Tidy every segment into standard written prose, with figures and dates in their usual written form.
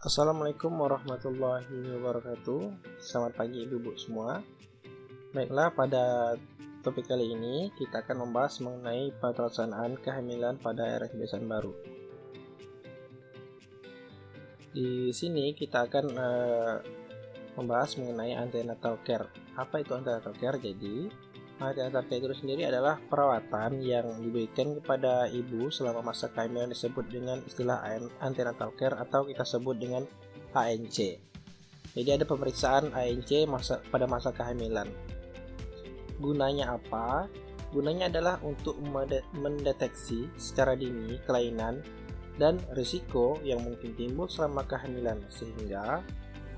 Assalamualaikum warahmatullahi wabarakatuh. Selamat pagi ibu-ibu semua. Baiklah, pada topik kali ini kita akan membahas mengenai pelaksanaan kehamilan pada era kebiasaan baru. Di sini kita akan membahas mengenai antenatal care. Apa itu antenatal care? Jadi antenatal care itu sendiri adalah perawatan yang diberikan kepada ibu selama masa kehamilan, disebut dengan istilah antenatal care atau kita sebut dengan ANC. Jadi ada pemeriksaan ANC pada masa kehamilan. Gunanya apa? Gunanya adalah untuk mendeteksi secara dini kelainan dan risiko yang mungkin timbul selama kehamilan, sehingga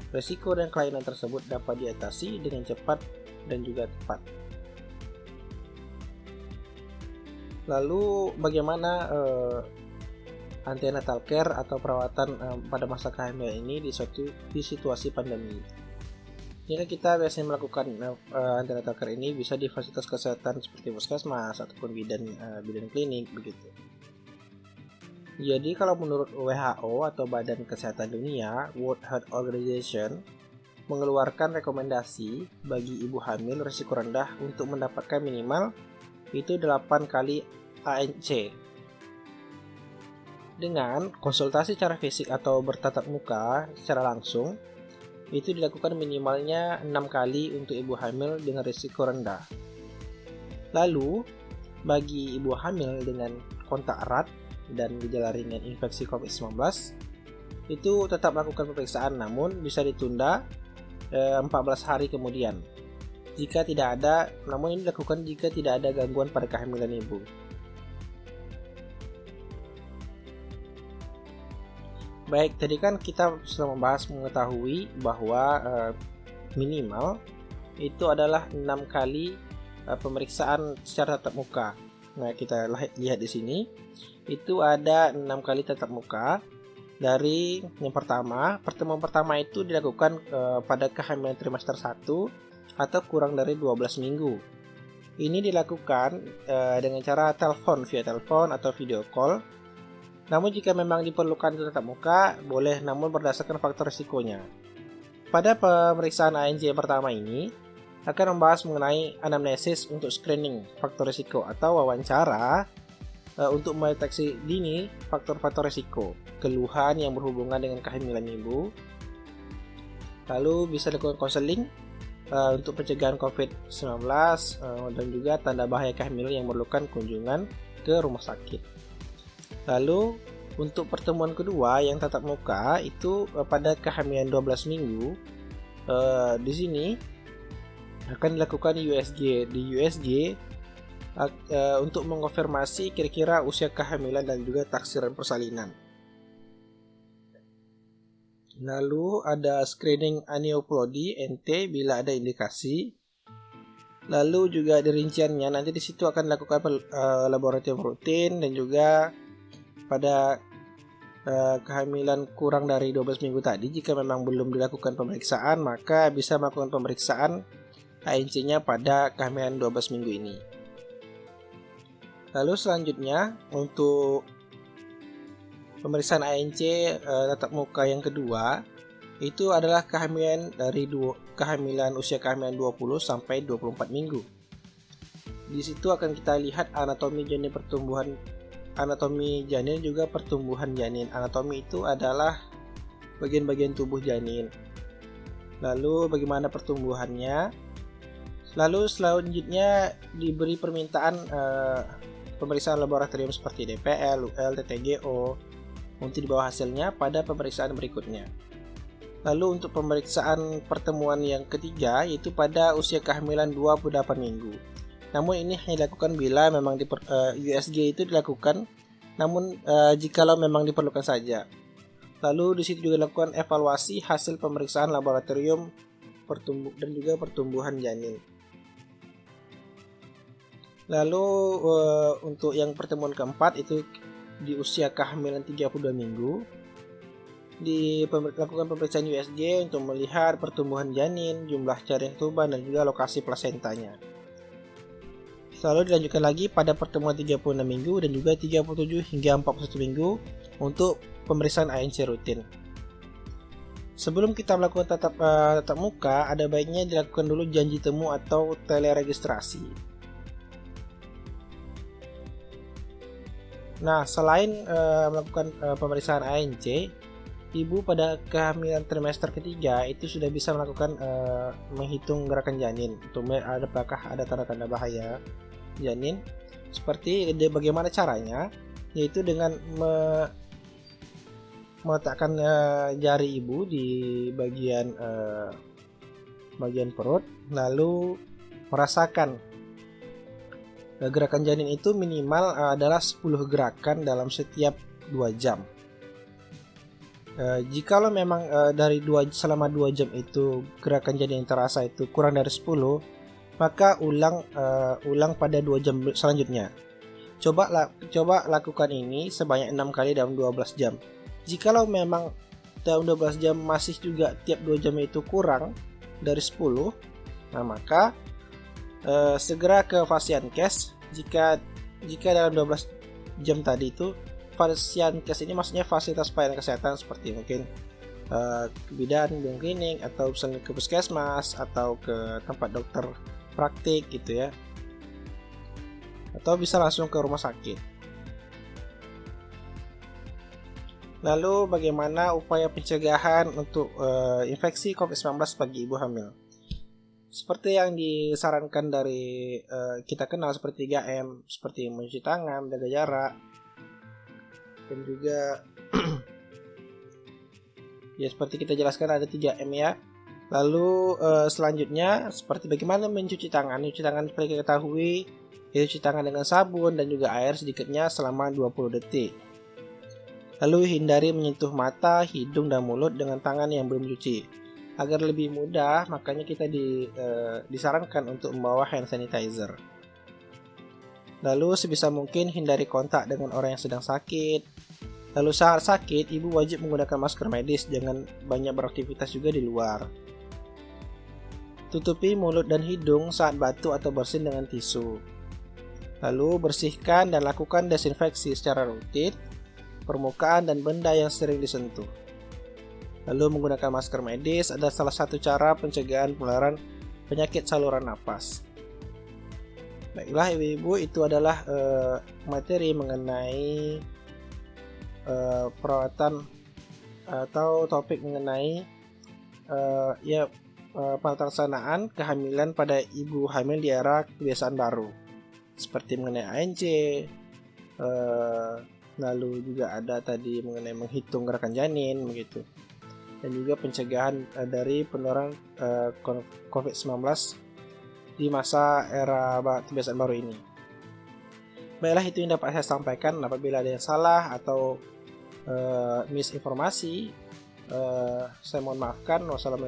risiko dan kelainan tersebut dapat diatasi dengan cepat dan juga tepat. Lalu bagaimana antenatal care atau perawatan pada masa kehamilan ini di situasi pandemi? Jika kita biasanya melakukan antenatal care ini bisa di fasilitas kesehatan seperti puskesmas ataupun bidan klinik begitu. Jadi kalau menurut WHO atau Badan Kesehatan Dunia, World Health Organization mengeluarkan rekomendasi bagi ibu hamil risiko rendah untuk mendapatkan minimal itu 8 kali ANC. Dengan konsultasi secara fisik atau bertatap muka secara langsung, itu dilakukan minimalnya 6 kali untuk ibu hamil dengan risiko rendah. Lalu, bagi ibu hamil dengan kontak erat dan gejala ringan infeksi COVID-19, itu tetap melakukan pemeriksaan, namun bisa ditunda 14 hari kemudian. Namun ini dilakukan jika tidak ada gangguan pada kehamilan ibu. Baik, tadi kan kita sudah mengetahui bahwa minimal itu adalah 6 kali pemeriksaan secara tatap muka. Nah, kita lihat di sini, itu ada 6 kali tatap muka. Dari yang pertemuan pertama itu dilakukan pada kehamilan trimester 1 atau kurang dari 12 minggu. Ini dilakukan dengan cara via telepon atau video call. Namun jika memang diperlukan tatap muka, boleh, namun berdasarkan faktor risikonya. Pada pemeriksaan ANC pertama ini akan membahas mengenai anamnesis untuk screening faktor risiko atau wawancara untuk mendeteksi dini faktor-faktor risiko, keluhan yang berhubungan dengan kehamilan ibu. Lalu bisa dilakukan konseling untuk pencegahan COVID-19 dan juga tanda bahaya kehamilan yang memerlukan kunjungan ke rumah sakit. Lalu untuk pertemuan kedua yang tatap muka itu pada kehamilan 12 minggu, di sini akan dilakukan USG. Di USG untuk mengonfirmasi kira-kira usia kehamilan dan juga taksiran persalinan. Lalu ada screening aneuploidi NT bila ada indikasi. Lalu juga di rinciannya nanti di situ akan dilakukan laboratorium rutin, dan juga pada kehamilan kurang dari 12 minggu tadi, jika memang belum dilakukan pemeriksaan, maka bisa melakukan pemeriksaan ANC-nya pada kehamilan 12 minggu ini. Lalu selanjutnya untuk pemeriksaan ANC tatap muka yang kedua itu adalah kehamilan usia kehamilan 20 sampai 24 minggu. Di situ akan kita lihat anatomi janin juga pertumbuhan janin. Anatomi itu adalah bagian-bagian tubuh janin. Lalu bagaimana pertumbuhannya? Lalu selanjutnya diberi permintaan pemeriksaan laboratorium seperti DPL, UL, TTGO untuk dibawa hasilnya pada pemeriksaan berikutnya. Lalu untuk pemeriksaan pertemuan yang ketiga yaitu pada usia kehamilan 28 minggu. Namun ini hanya dilakukan bila memang USG itu dilakukan, namun jikalau memang diperlukan saja. Lalu di situ juga dilakukan evaluasi hasil pemeriksaan laboratorium dan juga pertumbuhan janin. Lalu untuk yang pertemuan keempat itu di usia kehamilan 32 minggu dilakukan pemeriksaan USG untuk melihat pertumbuhan janin, jumlah jaring tuban, dan juga lokasi plasentanya. Lalu dilanjutkan lagi pada pertemuan 36 minggu dan juga 37 hingga 41 minggu untuk pemeriksaan ANC rutin. Sebelum kita melakukan tatap muka, ada baiknya dilakukan dulu janji temu atau teleregistrasi. Nah, selain melakukan pemeriksaan ANC, ibu pada kehamilan trimester ketiga itu sudah bisa melakukan menghitung gerakan janin untuk apakah ada tanda-tanda bahaya janin. Seperti bagaimana caranya, yaitu dengan meletakkan jari ibu di bagian perut, lalu merasakan gerakan janin itu minimal adalah 10 gerakan dalam setiap 2 jam. Jikalau memang selama 2 jam itu gerakan janin yang terasa itu kurang dari 10, maka ulang pada 2 jam selanjutnya. Coba lakukan ini sebanyak 6 kali dalam 12 jam. Jikalau memang dalam 12 jam masih juga tiap 2 jam itu kurang dari 10, nah maka segera ke Fasiankes. Jika dalam 12 jam tadi itu, Fasiankes ini maksudnya fasilitas pelayanan kesehatan seperti mungkin bidan, klinik, atau misalnya ke puskesmas atau ke tempat dokter praktik gitu ya, atau bisa langsung ke rumah sakit. Lalu bagaimana upaya pencegahan untuk infeksi COVID-19 bagi ibu hamil? Seperti yang disarankan dari kita kenal seperti 3M, seperti mencuci tangan, menjaga jarak, dan juga ya seperti kita jelaskan ada 3M ya. Lalu selanjutnya seperti bagaimana mencuci tangan. Mencuci tangan seperti kita ketahui, cuci tangan dengan sabun dan juga air sedikitnya selama 20 detik. Lalu hindari menyentuh mata, hidung, dan mulut dengan tangan yang belum dicuci. Agar lebih mudah, makanya kita disarankan untuk membawa hand sanitizer. Lalu sebisa mungkin hindari kontak dengan orang yang sedang sakit. Lalu saat sakit, ibu wajib menggunakan masker medis, jangan banyak beraktivitas juga di luar. Tutupi mulut dan hidung saat batuk atau bersin dengan tisu. Lalu bersihkan dan lakukan desinfeksi secara rutin permukaan dan benda yang sering disentuh. Lalu menggunakan masker medis adalah salah satu cara pencegahan penularan penyakit saluran napas. Baiklah ibu-ibu, itu adalah materi mengenai perawatan atau topik mengenai pelaksanaan kehamilan pada ibu hamil di era kebiasaan baru, seperti mengenai ANC, lalu juga ada tadi mengenai menghitung gerakan janin begitu, dan juga pencegahan dari penularan COVID-19 di masa era kebiasaan baru ini. Baiklah, itu yang dapat saya sampaikan. Apabila ada yang salah atau misinformasi, saya mohon maafkan. Wassalamualaikum